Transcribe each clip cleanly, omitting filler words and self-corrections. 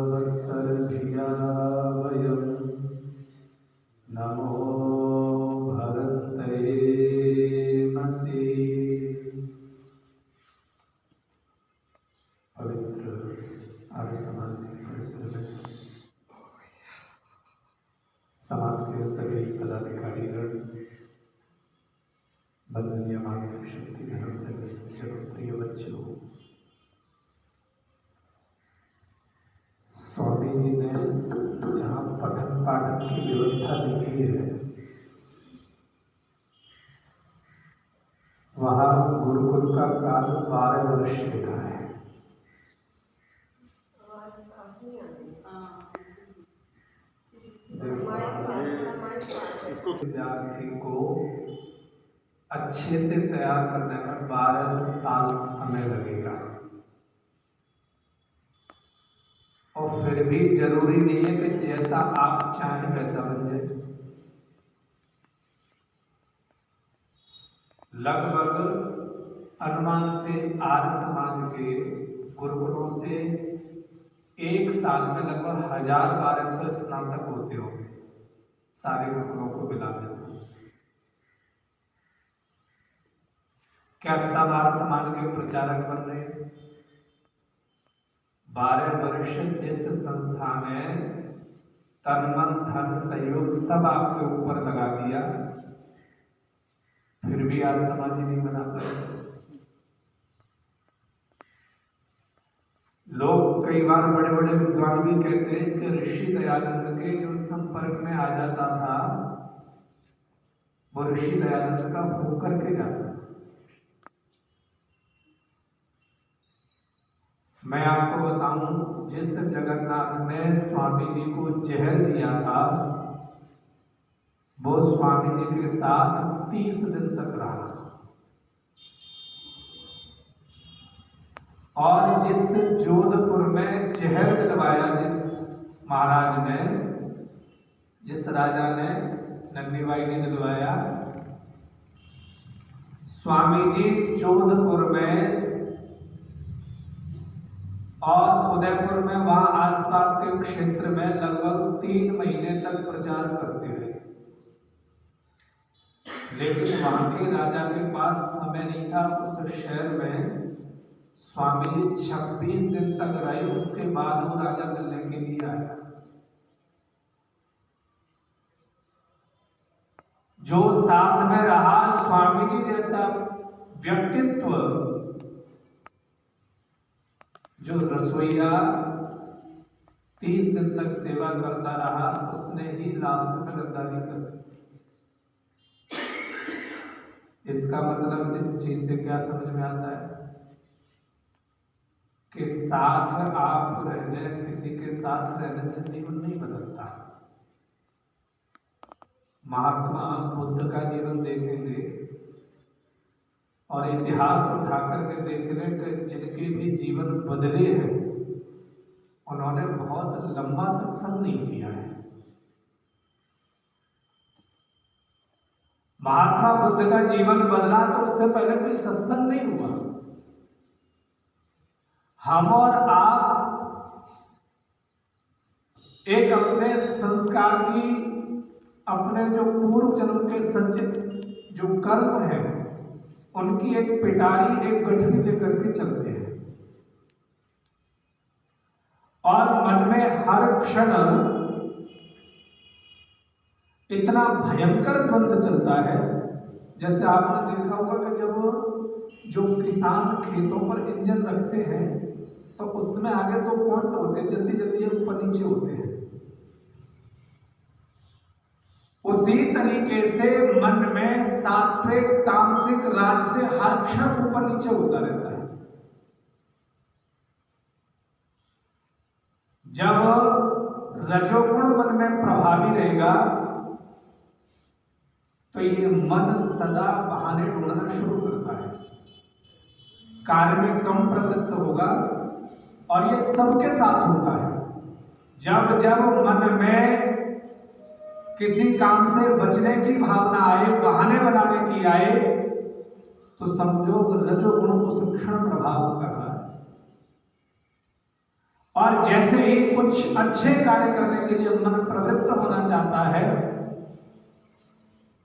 जोषावस्तरधिया वयं नमो भरतये मसि। पवित्र आर्य समाज के परिसर में समाज के सभी पदाधिकारीगण, वंदनीय मातृशक्ति धर्म प्रेमी सज्जनों, प्रिय बच्चों, स्वामी जी ने जहाँ पठन पाठन की व्यवस्था लिखी है वहाँ गुरुकुल का काल 12 वर्ष लिखा है। विद्यार्थी को अच्छे से तैयार करने में 12 साल समय लगेगा और फिर भी जरूरी नहीं है कि जैसा आप चाहें वैसा बन जाए। लगभग अनुमान से आर्य समाज के गुरुकुलों से एक साल में लगभग 1200 स्नातक होते होंगे, सारे गुरुकुलों को मिला देते। क्या सब आर्य समाज के प्रचारक बन रहे हैं? 12 वर्ष जिस संस्था ने तन मन धन सहयोग सब आपके ऊपर लगा दिया, फिर भी आर्य समाज ही नहीं बना पाए। लोग कई बार बड़े बड़े विद्वान भी कहते हैं कि ऋषि दयानंद के जो संपर्क में आ जाता था वो ऋषि दयानंद का होकर के जाता। मैं आपको बताऊं, जिस जगन्नाथ ने स्वामी जी को जहर दिया था वो स्वामी जी के साथ 30 दिन तक रहा, और जिस जोधपुर में जहर दिलवाया, जिस महाराज ने, जिस राजा ने, नंदीबाई ने दिलवाया, स्वामी जी जोधपुर में और उदयपुर में वहां आसपास के क्षेत्र में लगभग 3 महीने तक प्रचार करते रहे, लेकिन वहां के राजा के पास समय नहीं था। उस शहर में स्वामी जी 26 दिन तक रहे, उसके बाद वो राजा मिलने के लिए आया। जो साथ में रहा, स्वामी जी जैसा व्यक्तित्व, जो रसोइया 30 दिन तक सेवा करता रहा, उसने ही लास्ट में गद्दारी कर दी। इसका मतलब इस चीज से क्या समझ में आता है कि साथ आप रहने, किसी के साथ रहने से जीवन नहीं बदलता। महात्मा बुद्ध का जीवन देखेंगे और इतिहास उठा करके देख लें कि जिनके भी जीवन बदले हैं उन्होंने बहुत लंबा सत्संग नहीं किया है। महात्मा बुद्ध का जीवन बदला तो उससे पहले कोई सत्संग नहीं हुआ। हम और आप एक अपने संस्कार की, अपने जो पूर्व जन्म के संचित जो कर्म है उनकी एक पिटारी, एक गठरी लेकर के चलते हैं, और मन में हर क्षण इतना भयंकर द्वंद्व चलता है। जैसे आपने देखा होगा कि जब जो किसान खेतों पर इंजन रखते हैं तो उसमें आगे 2 पॉइंट होते हैं, जल्दी जल्दी ऊपर नीचे होते हैं। उसी तरीके से मन में सात्विक, तामसिक, राजसिक हर क्षण ऊपर नीचे होता रहता है। जब रजोगुण मन में प्रभावी रहेगा तो ये मन सदा बहाने ढूंढना शुरू करता है, कार्य में कम प्रवृत्त होगा, और ये सबके साथ होता है। जब जब मन में किसी काम से बचने की भावना आए, बहाने बनाने की आए, तो समझो रजोगुण उस क्षण प्रभाव कर रहा है। और जैसे ही कुछ अच्छे कार्य करने के लिए मन प्रवृत्त होना चाहता है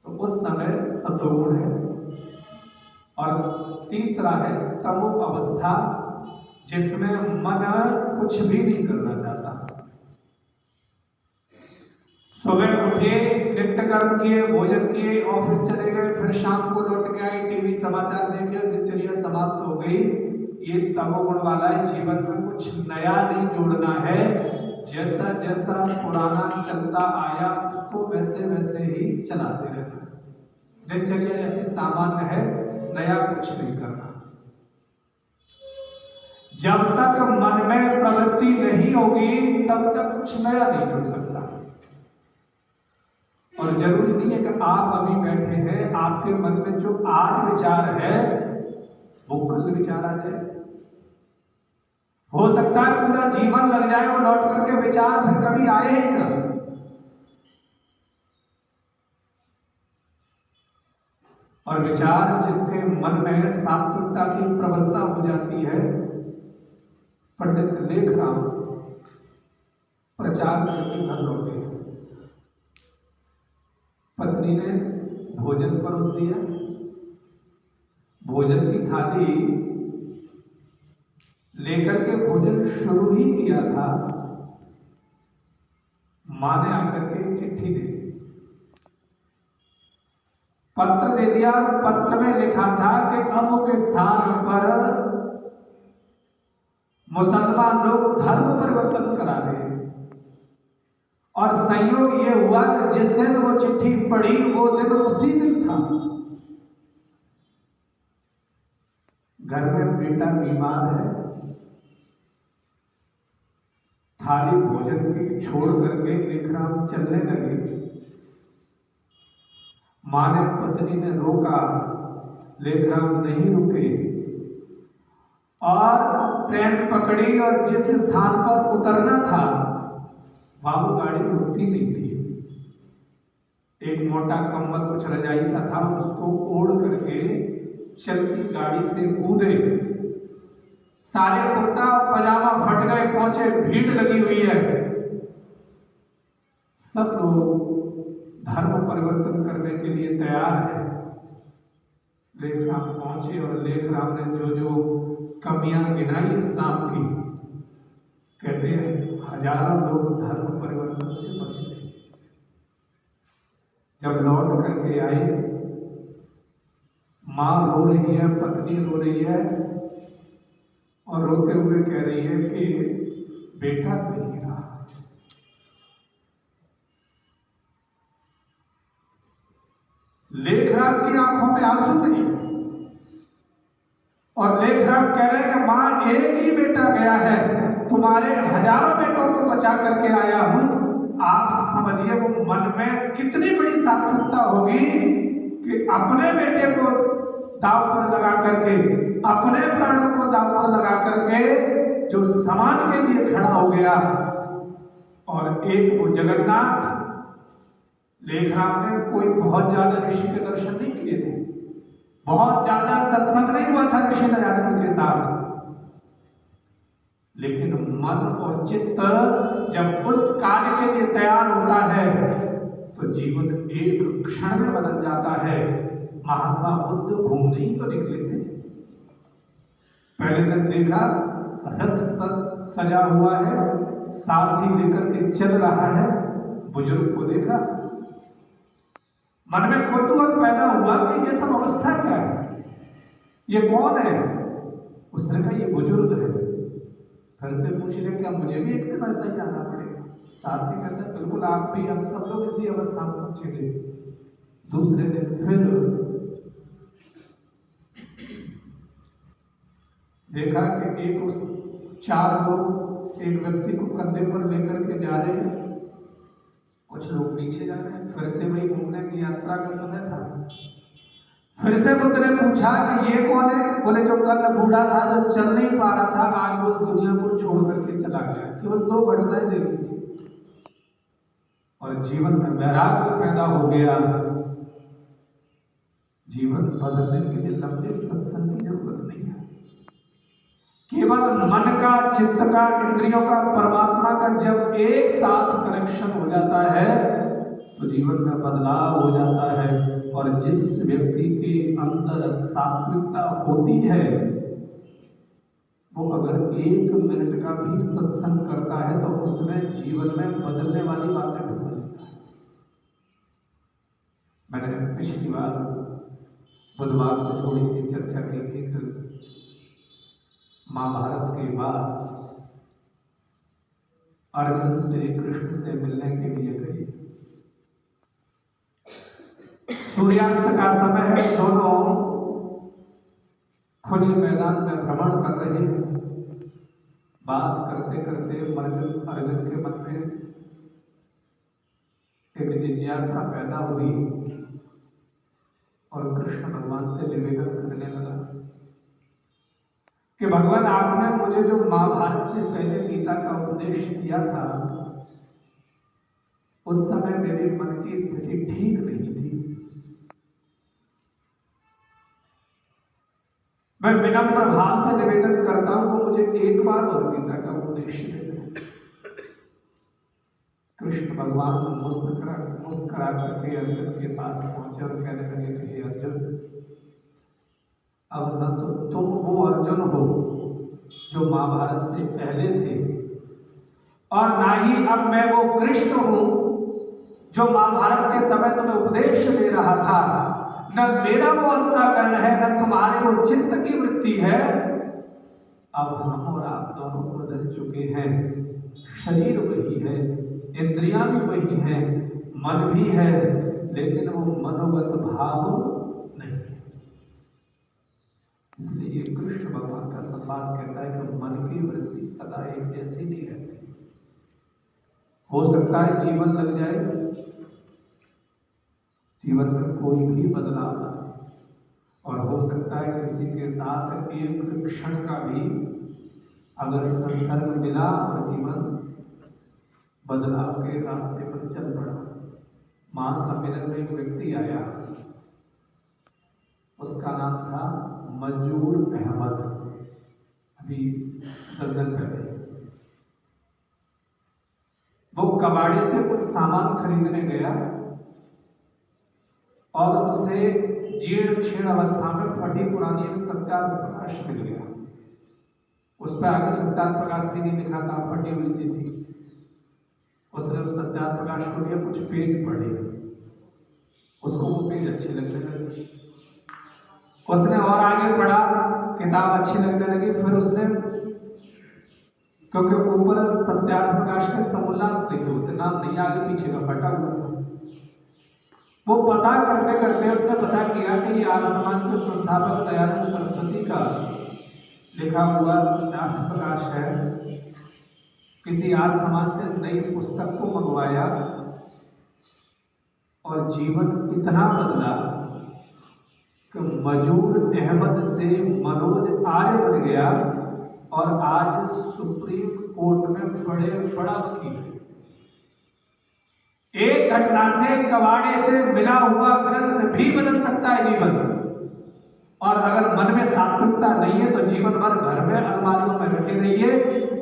तो उस समय सत्वगुण है। और तीसरा है तमो अवस्था, जिसमें मन कुछ भी नहीं करना चाहता। सुबह उठे, नित्य कर्म किए, भोजन किए, ऑफिस चले गए, फिर शाम को लौट के आए, टीवी समाचार देखे, दिनचर्या समाप्त हो गई। ये तमोगुण वाला है। जीवन में कुछ नया नहीं जोड़ना है। जैसा जैसा पुराना चलता आया उसको वैसे वैसे ही चलाते रहना। दिनचर्या जैसे सामान्य है, नया कुछ नहीं करना। जब तक मन में प्रवृत्ति नहीं होगी तब तक कुछ नया नहीं जुड़ सकता। और जरूरी नहीं है कि आप अभी बैठे हैं, आपके मन में जो आज विचार है वो कल विचार आ जाए। हो सकता है पूरा जीवन लग जाए वो लौट करके विचार फिर कभी आए ही ना। और विचार जिसके मन में सात्विकता की प्रबलता हो जाती है, पंडित लेखराम प्रचार करके घर लौटे। पत्नी ने भोजन परोस दिया। भोजन की थाली लेकर के भोजन शुरू ही किया था, मां ने आकर के चिट्ठी दे दी, पत्र दे दिया। और पत्र में लिखा था कि अमुक स्थान पर मुसलमान लोग धर्म परिवर्तन करा रहे हैं। और संयोग ये हुआ कि जिस दिन वो चिट्ठी पढ़ी वो दिन उसी दिन था। घर में बेटा बीमार है, थाली भोजन की छोड़ करके लेखराम चलने लगे। मां ने, पत्नी ने रोका, लेखराम नहीं रुके और ट्रेन पकड़ी। और जिस स्थान पर उतरना था वहां वो गाड़ी रुकती नहीं थी। एक मोटा कंबल कुछ रजाई सा था, उसको ओढ़ करके चलती गाड़ी से कूदे। सारे कुर्ता पजामा फट गए, पहुंचे, भीड़ लगी हुई है। सब लोग धर्म परिवर्तन करने के लिए तैयार है। लेखराम पहुंचे और लेखराम ने जो जो कमियां गिनाई इस्लाम की, कहते हैं हजारों लोग धर्म परिवर्तन से बच गए। जब लौट करके आए, मां रो रही है, पत्नी रो रही है और रोते हुए कह रही है कि बेटा नहीं रहा। लेखराम की आंखों में आंसू नहीं है और लेखराम कह रहे हैं कि मां एक ही बेटा गया है, तुम्हारे हजारों बेटों को बचा करके आया हूं। आप समझिए वो मन में कितनी बड़ी सात्विकता होगी कि अपने बेटे को दांव पर लगा करके, अपने प्राणों को दांव पर लगा करके जो समाज के लिए खड़ा हो गया। और एक वो जगन्नाथ, लेखराम ने कोई बहुत ज्यादा ऋषि के दर्शन नहीं किए थे, बहुत ज्यादा सत्संग नहीं हुआ था ऋषि दयानंद के साथ, लेकिन मन और चित्त जब उस कार्य के लिए तैयार होता है तो जीवन एक क्षण में बदल जाता है। महात्मा बुद्ध घूमने ही तो निकले थे। पहले दिन देखा रथ सजा हुआ है, सारथी लेकर के चल रहा है, बुजुर्ग को देखा, मन में कौतूहल पैदा हुआ कि ये सब अवस्था क्या है, ये कौन है। उसने कहा ये बुजुर्ग है। फिर से पूछ लिया क्या मुझे भी एक दिन ऐसा ही जाना पड़ेगा। सारथी कहता है बिल्कुल, आप भी, हम सब लोग इसी अवस्था में पहुंचेंगे। दूसरे दिन फिर देखा कि एक उस 4 लोग एक व्यक्ति को कंधे पर लेकर के जा रहे हैं, कुछ लोग पीछे जा रहे हैं। फिर से वही घूमने की यात्रा का समय था। फिर से बुद्ध ने पूछा कि ये कौन है। बोले जो कल बूढ़ा था, जो चल नहीं पा रहा था, आज वो इस दुनिया को छोड़ करके चला गया। केवल 2 घटनाएं देखी थी और जीवन में वैराग्य पैदा हो गया। जीवन बदलने के लिए लंबे सत्संग की जरूरत नहीं है। केवल मन का, चित्त का, इंद्रियों का, परमात्मा का जब एक साथ कनेक्शन हो जाता है तो जीवन में बदलाव हो जाता है। और जिस व्यक्ति के अंदर सात्विकता होती है वो अगर 1 मिनट का भी सत्संग करता है तो उसमें जीवन में बदलने वाली बातें ढूंढ लेता है। मैंने पिछली बार बुधवार में थोड़ी सी चर्चा की थी कि महाभारत के बाद अर्जुन श्री कृष्ण से मिलने के लिए गए। सूर्यास्त का समय है, दोनों खुले मैदान में भ्रमण कर रहे हैं। बात करते करते अर्जुन के मन में एक जिज्ञासा पैदा हुई और कृष्ण भगवान से निवेदन करने लगा कि भगवान, आपने मुझे जो महाभारत से पहले गीता का उपदेश दिया था उस समय मेरे मन की स्थिति ठीक नहीं थी। मैं विनम्र भाव से निवेदन करता हूं कि मुझे एक बार और गीता का उपदेश दे दें। कृष्ण भगवान मुस्कुरा करके अर्जुन के पास पहुंचे और कहने लगे कि हे अर्जुन, अब न तो तुम वो अर्जुन हो जो महाभारत से पहले थे और ना ही अब मैं वो कृष्ण हूं जो महाभारत के समय तुम्हें उपदेश दे रहा था। न मेरा वो अंतःकरण है, न तुम्हारे वो चित्त की वृत्ति है। अब हम और आप दोनों बदल चुके हैं। शरीर वही है, इंद्रियां भी वही हैं, मन भी है, लेकिन वो मनोगत भाव नहीं है। इसलिए कृष्ण भगवान का संवाद कहता है कि मन की वृत्ति सदा एक जैसी नहीं रहती। हो सकता है जीवन लग जाए, जीवन में कोई भी बदलाव ना, और हो सकता है किसी के साथ एक क्षण का भी अगर संसर्ग मिला और जीवन बदलाव के रास्ते पर चल पड़ा। महासम्मेलन में एक व्यक्ति आया, उसका नाम था मंजूर अहमद। अभी 10 दिन पहले वो कबाड़े से कुछ सामान खरीदने गया और उसे जीर्ण क्षीण अवस्था में फटी पुरानी एक सत्यार्थ प्रकाश मिल गया। उस पर आगे सत्यार्थ प्रकाश भी नहीं लिखा था, फटी हुई सी थी। उसने उस सत्यार्थ प्रकाश को लिया, कुछ पेज पढ़े, उसको वो पेज अच्छे लगने लगे। उसने और आगे पढ़ा, किताब अच्छी लगने लगी। फिर उसने, क्योंकि ऊपर सत्यार्थ प्रकाश के समोल्लास लिखे होते, नाम नहीं आगे पीछे का फटा हुआ था, वो पता करते करते उसने पता किया कि ये आर्य समाज के संस्थापक दयानंद सरस्वती का लिखा हुआ सत्यार्थ प्रकाश है। किसी आर्य समाज से नई पुस्तक को मंगवाया और जीवन इतना बदला कि मजूर अहमद से मनोज आर्य बन गया और आज सुप्रीम कोर्ट में बड़ा वकील। एक घटना से, कबाड़े से मिला हुआ ग्रंथ भी बदल सकता है जीवन। और अगर मन में सात्विकता नहीं है तो जीवन भर घर में अलमारियों में रखे रहिए,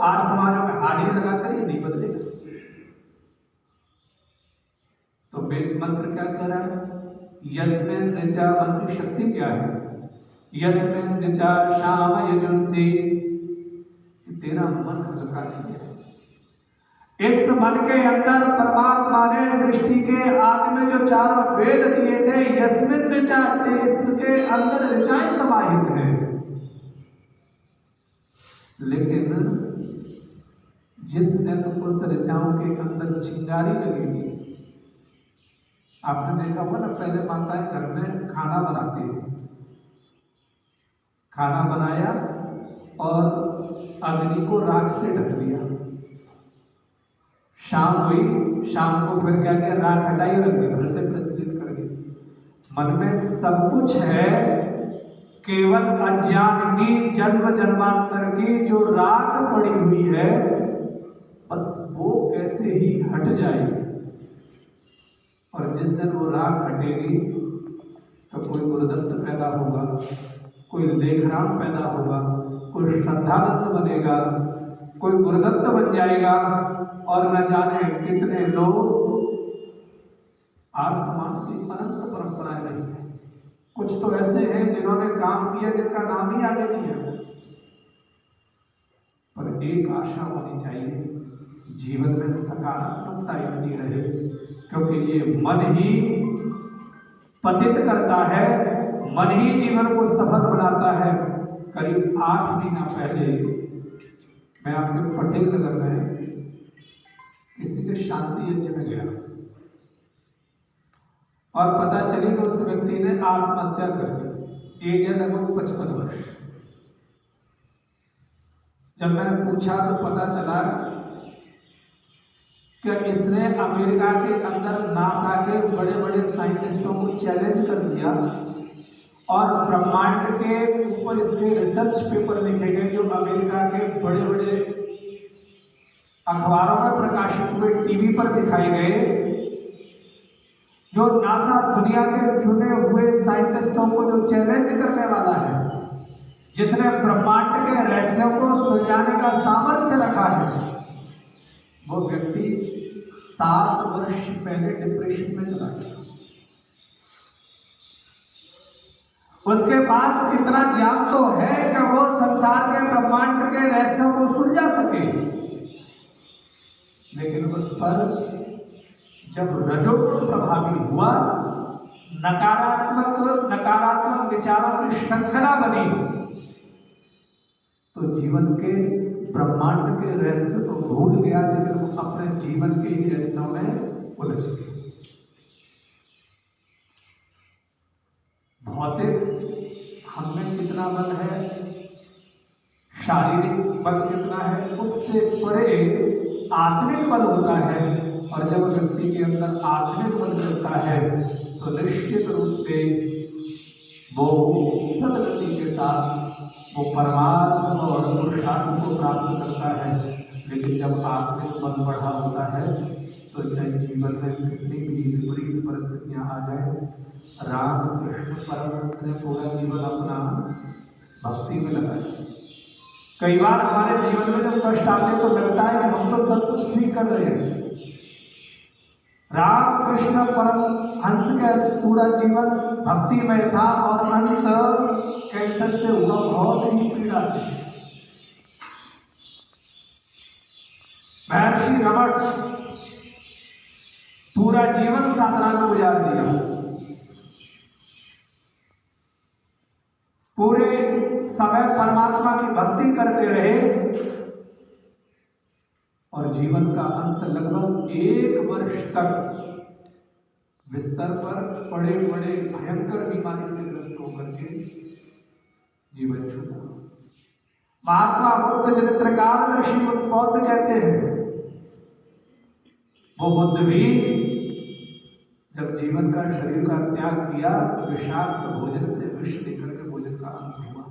आर्य समाजों में हाजिरी लगाते रहिए, नहीं बदलेगा। तो वेद मंत्र क्या कह रहा है? यस्मिन् ऋचा, मन की शक्ति क्या है? यस्मिन् ऋचा शाम यजुंसि, तेरा मन हल्का नहीं है। इस मन के अंदर परमात्मा ने सृष्टि के आदि में जो 4 वेद दिए थे, यस्मिन् ऋचा, इसके अंदर ऋचाएं समाहित हैं। लेकिन जिस दिन उस ऋचाओं के अंदर चिंगारी लगेगी, आपने देखा होगा ना, पहले माताएं घर में खाना बनाती थी, खाना बनाया और अग्नि को राख से ढक दिया। शाम हुई, शाम को फिर क्या किया, राख हटाई, अग्नि फिर से प्रज्वलित कर दी। मन में सब कुछ है, केवल अज्ञान की, जन्म जन्मांतर की जो राख पड़ी हुई है, बस वो कैसे ही हट जाए। और जिस दिन वो राख हटेगी तो कोई गुरुदत्त पैदा होगा, कोई लेखराम पैदा होगा, कोई श्रद्धानंद बनेगा, कोई गुरुदत्त बन जाएगा, और न जाने कितने लोग। आर्य समाज की अनंत परंपराएं नहीं है। कुछ तो ऐसे हैं जिन्होंने काम किया जिनका नाम ही आगे नहीं है। पर एक आशा होनी चाहिए, जीवन में सकारात्मकता इतनी रहे, क्योंकि ये मन ही पतित करता है, मन ही जीवन को सफल बनाता है। करीब 8 महीना पहले मैं आपके पटेल नगर में किसी के शांति यज्ञ में गया और पता चली कि उस व्यक्ति ने आत्महत्या कर ली। एज है लगभग 55 वर्ष। जब मैंने पूछा तो पता चला कि इसने अमेरिका के अंदर नासा के बड़े बड़े साइंटिस्टों को चैलेंज कर दिया और ब्रह्मांड के ऊपर इसके रिसर्च पेपर लिखे गए जो अमेरिका के बड़े बड़े अखबारों में प्रकाशित हुए, टीवी पर दिखाए गए। जो नासा दुनिया के चुने हुए साइंटिस्टों को जो चैलेंज करने वाला है, जिसने ब्रह्मांड के रहस्यों को सुलझाने का सामर्थ्य रखा है, वो व्यक्ति 7 वर्ष पहले डिप्रेशन में चला गया। उसके पास इतना ज्ञान तो है कि वो संसार के ब्रह्मांड के रहस्यों को सुलझा सके, लेकिन उस पर जब रजोगुण प्रभावी हुआ, नकारात्मक विचारों की श्रृंखला बनी, तो जीवन के ब्रह्मांड के रहस्य तो भूल गया, लेकिन वो अपने जीवन के ही रहस्यों में उलझ गए। भौतिक हम में कितना बल है, शारीरिक बल कितना है, उससे परे आत्मिक बल होता है। और जब व्यक्ति के अंदर आत्मिक बल मिलता है तो निश्चित रूप से वो सदगति के साथ वो परमार्थ और पुरुषार्थ को प्राप्त करता है। लेकिन जब आत्मिक बल बढ़ा होता है तो चाहे जीवन में कितनी भी विपरीत परिस्थितियां आ जाए, रामकृष्ण परमहंस ने पूरा जीवन अपना भक्ति में लगाया। कई बार हमारे जीवन में जब कष्ट आते तो लगता है कि हम तो सब कुछ ठीक कर रहे हैं। रामकृष्ण परमहंस का पूरा जीवन भक्तिमय था और अंत कैंसर से हुआ, बहुत ही पीड़ा से। महर्षि रमण पूरा जीवन साधना में गुजार दिया, पूरे समय परमात्मा की भक्ति करते रहे और जीवन का अंत लगभग 1 वर्ष तक बिस्तर पर पड़े पड़े भयंकर बीमारी से ग्रस्त होकर के जीवन छूटा। महात्मा बुद्ध चरित्र कालदर्शी बौद्ध कहते हैं, वो बुद्ध भी जब जीवन का शरीर का त्याग किया तो विषाक्त भोजन से विष लेकर के भोजन का अंत हुआ।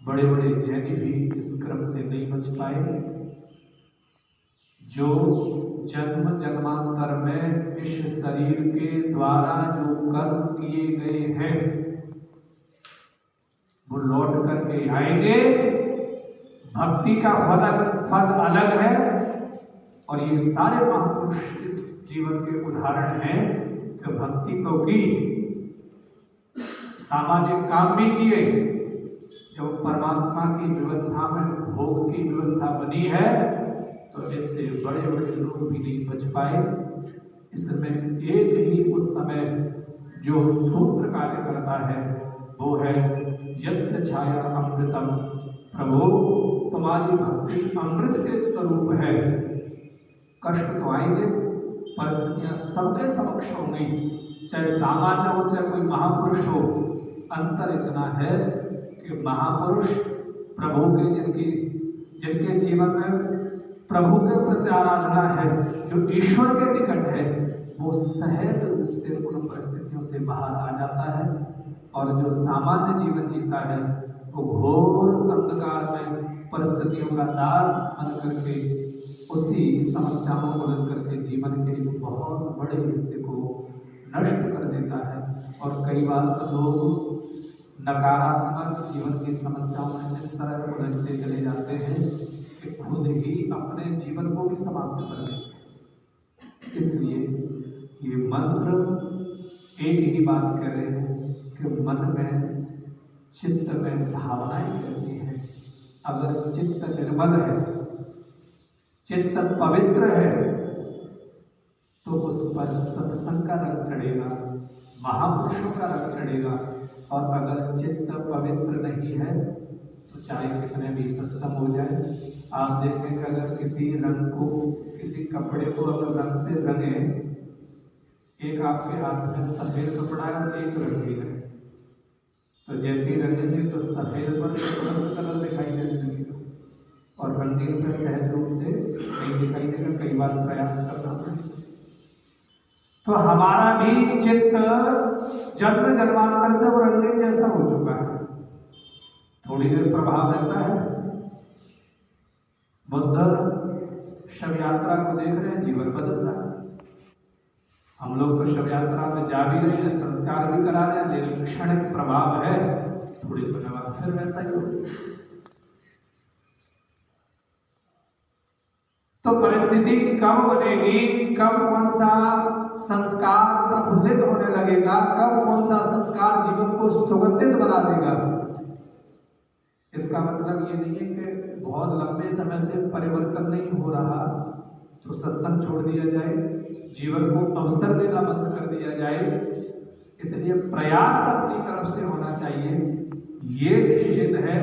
बड़े बड़े जैनी भी इस क्रम से नहीं बच पाए। जो जन्म जन्मांतर में इस शरीर के द्वारा जो कर्म किए गए हैं वो लौट करके आएंगे। भक्ति का फल अलग है और ये सारे महापुरुष इस जीवन के उदाहरण हैं कि भक्ति तो की, सामाजिक काम भी किए। जब परमात्मा की व्यवस्था में भोग की व्यवस्था बनी है तो इससे बड़े बड़े लोग भी नहीं बच पाए। इसमें एक ही उस समय जो सूत्र कार्य करता है वो है यस्य छाया अमृतम, प्रभु तुम्हारी भक्ति अमृत के स्वरूप है। कष्ट तो आएंगे, परिस्थितियां सबके समक्ष होंगी, चाहे सामान्य हो चाहे कोई महापुरुष हो। अंतर इतना है कि महापुरुष प्रभु के जिनके जीवन में प्रभु के प्रति आराधना है, जो ईश्वर के निकट है, वो सहज रूप से उन परिस्थितियों से बाहर आ जाता है। और जो सामान्य जीवन जीता है वो घोर अंधकार में परिस्थितियों का दास बन करके उसी समस्याओं को उलझ करके जीवन के एक बहुत बड़े हिस्से को नष्ट कर देता है। और कई बार तो लोग नकारात्मक जीवन की समस्याओं में इस तरह उलझते चले जाते हैं कि खुद ही अपने जीवन को भी समाप्त कर देंगे। इसलिए ये मंत्र एक ही बात कह रहे हैं कि मन में, चित्त में भावनाएं कैसी हैं। अगर चित्त निर्मल है, चित्त पवित्र है, तो उस पर सत्संग का रंग चढ़ेगा, महापुरुषों का रंग चढ़ेगा। और अगर चित्त पवित्र नहीं है तो चाहे कितने भी सत्संग हो जाए, आप देखें कि अगर किसी रंग को, किसी कपड़े को अगर रंग से रंगे, एक आपके हाथ में सफेद कपड़ा है और एक रंगीन है, तो जैसे ही रंगेंगे तो सफेद पर तुरंत कलर दिखाई देने लगेगा और रंगीन पर सहज रूप से नहीं दिखाई देगा, कई बार प्रयास करना पड़ेगा। तो हमारा भी चित्त जन्म जन्मांतर से वो रंगीन जैसा हो चुका है, थोड़ी देर प्रभाव रहता है। बुद्ध शव यात्रा को देख रहे हैं, जीवन बदल रहा है। हम लोग तो शव यात्रा में जा भी रहे हैं, संस्कार भी करा रहे हैं, लेकिन क्षणिक प्रभाव है, थोड़े समय बाद फिर वैसा ही होगा। तो परिस्थिति कब बनेगी, कब कौन सा संस्कार प्रफुल्लित होने लगेगा, कब कौन सा संस्कार जीवन को सुगंधित बना देगा, इसका मतलब ये नहीं है कि बहुत लंबे समय से परिवर्तन नहीं हो रहा तो सत्संग छोड़ दिया जाए, जीवन को अवसर देना बंद कर दिया जाए। इसलिए प्रयास अपनी तरफ से होना चाहिए। ये निश्चित है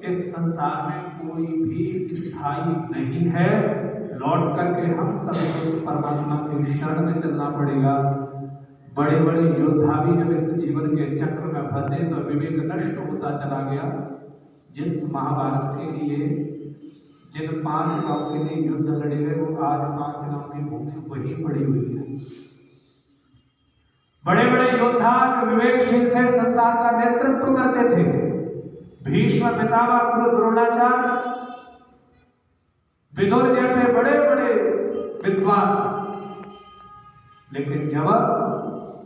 इस संसार में कोई भी स्थायी नहीं है, लौट करके हम सभी उस परमात्मा की शरण में चलना पड़ेगा। बड़े बड़े योद्धा भी जब इस जीवन के चक्र में फंसे तो विवेक नष्ट होता चला गया। जिस महाभारत के लिए, जिन 5 गांव के लिए युद्ध लड़े गए, वो आज 5 गांव की भूमि वहीं पड़ी हुई है। बड़े बड़े योद्धा जो विवेकशील थे, संसार का नेतृत्व करते थे, भीष्म पितामह, गुरु द्रोणाचार्य, विदुर जैसे बड़े बड़े विद्वान, लेकिन जब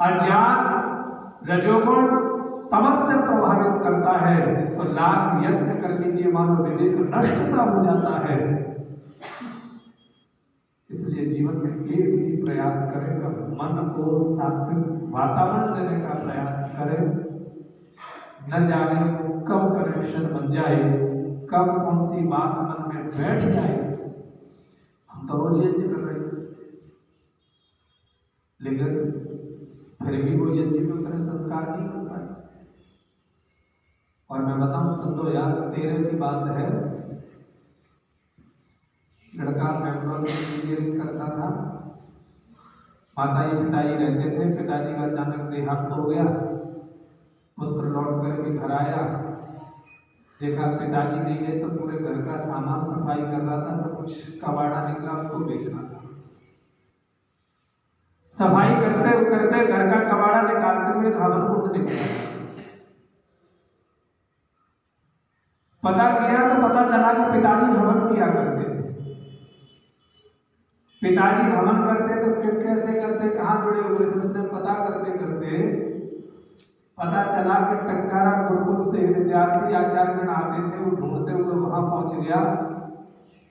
अज्ञान, रजोगुण, तमस जब प्रभावित करता है तो लाख यत्न कर लीजिए, मानो विवेक नष्ट सा हो जाता है। इसलिए जीवन में एक ही प्रयास करें, मन को सात्विक वातावरण देने का प्रयास करें। न जाने कब कनेक्शन बन जाए, कब कौन सी बात मन में बैठ जाए। हम तो रोज यज्ञ कर रहे हैं, लेकिन फिर भी वो यज्ञ में उतने संस्कार नहीं कर पाए। और मैं बताऊं, सुन लो यार, 13 की बात है, लड़का बैंगलोर में इंजीनियरिंग करता था, माताजी पिताजी रहते थे, पिताजी का अचानक देहांत हो गया, पुत्र लौट करके घर आया, देखा पिताजी नहीं रहे तो पूरे घर का सामान सफाई कर रहा था, तो कुछ कबाड़ा निकला, उसको बेचना था। सफाई करते करते घर का कबाड़ा निकालते हुए हवन कुंड निकला। पता किया तो पता चला कि पिताजी हवन किया करते थे। पिताजी हवन करते तो कैसे करते, कहाँ जुड़े हुए थे, उसने पता करते करते पता चला कि टंकारा गुरुकुल से विद्यार्थी आचार्यगण आते थे, वो ढूंढते हुए वहां पहुंच गया।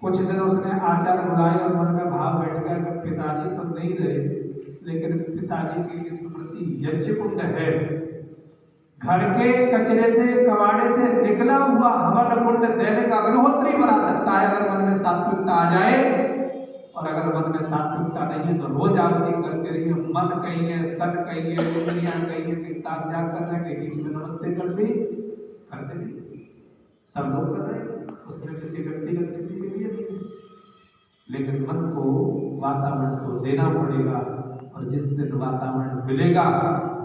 कुछ दिन उसने आचार्य बुलाए और मन में भाव बैठ गया कि पिताजी तो नहीं रहे, लेकिन पिताजी की स्मृति यज्ञ कुंड है। घर के कचरे से, कबाड़े से निकला हुआ हवन कुंड दैनिक अग्निहोत्री बना सकता है, अगर मन में सात्विकता आ जाए। और अगर मन में सात्विकता नहीं है तो रोज आरती करते रहिए। मन कहिए, तन कहिए, इंद्रियां कहिए, कि ताक जाग कर रहे हैं, बीच में नमस्ते कर दी, करते नहीं, सब लोग कर रहे हैं, उसमें किसी व्यक्तिगत किसी के लिए नहीं। लेकिन मन को, वातावरण को देना पड़ेगा, और जिस दिन वातावरण मिलेगा,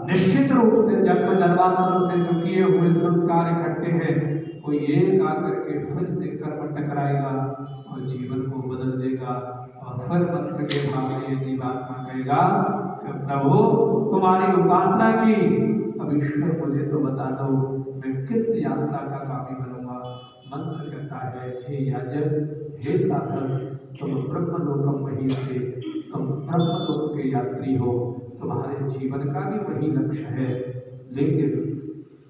निश्चित रूप से जन्म जन्मांतरों से जो किए हुए संस्कार इकट्ठे हैं, कोई एक आकर के फिर से कर्म टकराएगा और जीवन को बदल देगा। और फिर मंत्र के भाव जीवात्मा कहेगा कि प्रभु तुम्हारी उपासना की, अब ईश्वर मुझे तो बता दो मैं किस यात्रा का कामी बनूंगा। मंत्र कहता है, हे याजक, हे साधक, तुम ब्रह्मलोकम वही थे, तुम ब्रह्मलोक के यात्री हो, तुम्हारे जीवन का भी वही लक्ष्य है, लेकिन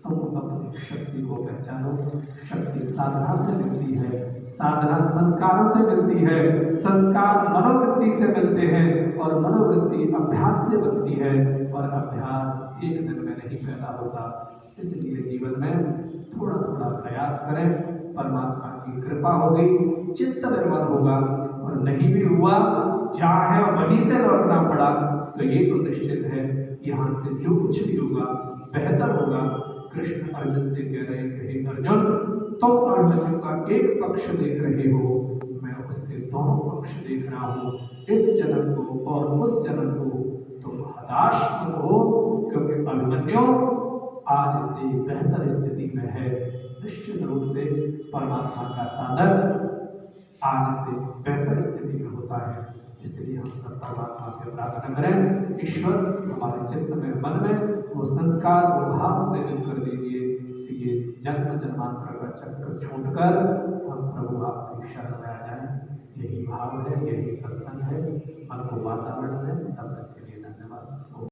तुम अपने शक्ति को पहचानो। शक्ति साधना से मिलती है, साधना संस्कारों से मिलती है, संस्कार मनोवृत्ति से मिलते हैं और मनोवृत्ति अभ्यास से बनती है और अभ्यास एक दिन में नहीं पैदा होता। इसलिए जीवन में थोड़ा थोड़ा प्रयास करें, परमात्मा की कृपा होगी, चित्त निर्मल होगा। और नहीं भी हुआ, चाहे वहीं से लौटना पड़ा, तो ये तो निश्चित है यहाँ से जो कुछ भी होगा बेहतर होगा। कृष्ण अर्जुन से कह रहे हैं, हे अर्जुन, तुम अर्जुन का एक पक्ष देख रहे हो, मैं उसके दोनों पक्ष देख रहा हूँ। इस जन्म को और उस जन्म को तुम हताश मत हो, क्योंकि अभिमन्यु आज से बेहतर स्थिति में है। निश्चित रूप से परमात्मा का साधक आज से बेहतर स्थिति में होता है। इसलिए हम सब परमात्मा से प्रार्थना करें, ईश्वर हमारे चित्त में, मन में वो संस्कार, वो भाव प्रेरित कर दीजिए कि ये जन्म जन्मांतर का चक्कर छोड़कर हम प्रभु आपकी शरण में आ जाएं। यही भाव है, यही सत्संग है, मन को वातावरण है। तब तक के लिए धन्यवाद।